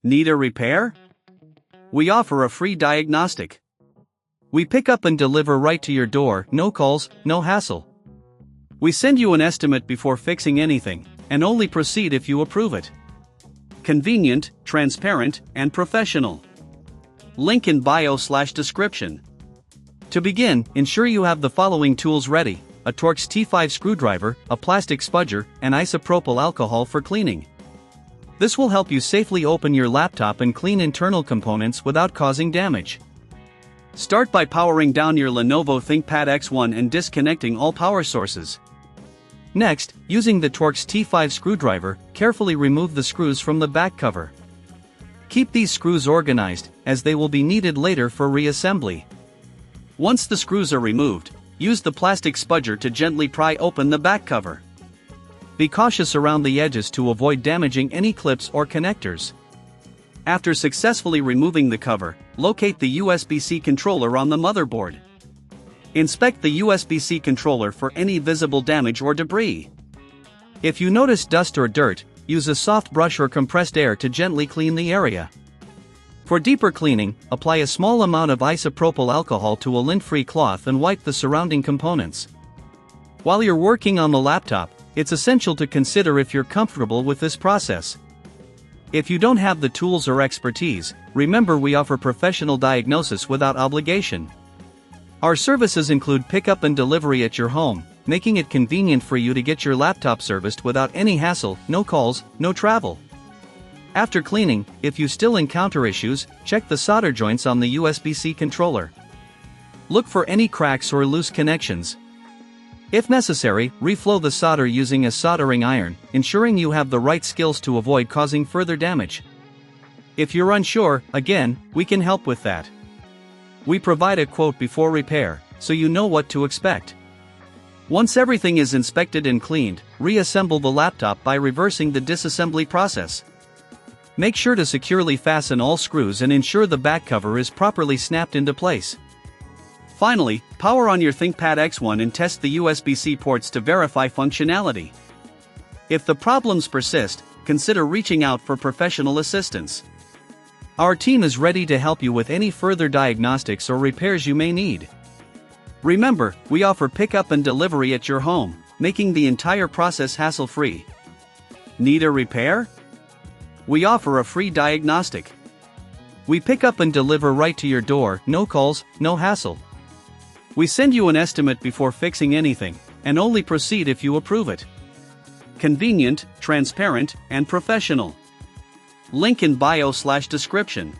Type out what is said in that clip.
Need a repair? We offer a free diagnostic. We pick up and deliver right to your door, no calls, no hassle. We send you an estimate before fixing anything, and only proceed if you approve it. Convenient, transparent, and professional. Link in bio/description. To begin, ensure you have the following tools ready: a Torx T5 screwdriver, a plastic spudger, and isopropyl alcohol for cleaning. This will help you safely open your laptop and clean internal components without causing damage. Start by powering down your Lenovo ThinkPad X1 and disconnecting all power sources. Next, using the Torx T5 screwdriver, carefully remove the screws from the back cover. Keep these screws organized, as they will be needed later for reassembly. Once the screws are removed, use the plastic spudger to gently pry open the back cover. Be cautious around the edges to avoid damaging any clips or connectors. After successfully removing the cover, locate the USB-C controller on the motherboard. Inspect the USB-C controller for any visible damage or debris. If you notice dust or dirt, use a soft brush or compressed air to gently clean the area. For deeper cleaning, apply a small amount of isopropyl alcohol to a lint-free cloth and wipe the surrounding components. While you're working on the laptop, it's essential to consider if you're comfortable with this process. If you don't have the tools or expertise, remember we offer professional diagnosis without obligation. Our services include pickup and delivery at your home, making it convenient for you to get your laptop serviced without any hassle, no calls, no travel. After cleaning, if you still encounter issues, check the solder joints on the USB-C controller. Look for any cracks or loose connections. If necessary, reflow the solder using a soldering iron, ensuring you have the right skills to avoid causing further damage. If you're unsure, again, we can help with that. We provide a quote before repair, so you know what to expect. Once everything is inspected and cleaned, reassemble the laptop by reversing the disassembly process. Make sure to securely fasten all screws and ensure the back cover is properly snapped into place. Finally, power on your ThinkPad X1 and test the USB-C ports to verify functionality. If the problems persist, consider reaching out for professional assistance. Our team is ready to help you with any further diagnostics or repairs you may need. Remember, we offer pickup and delivery at your home, making the entire process hassle-free. Need a repair? We offer a free diagnostic. We pick up and deliver right to your door, no calls, no hassle. We send you an estimate before fixing anything, and only proceed if you approve it. Convenient, transparent, and professional. Link in bio/description.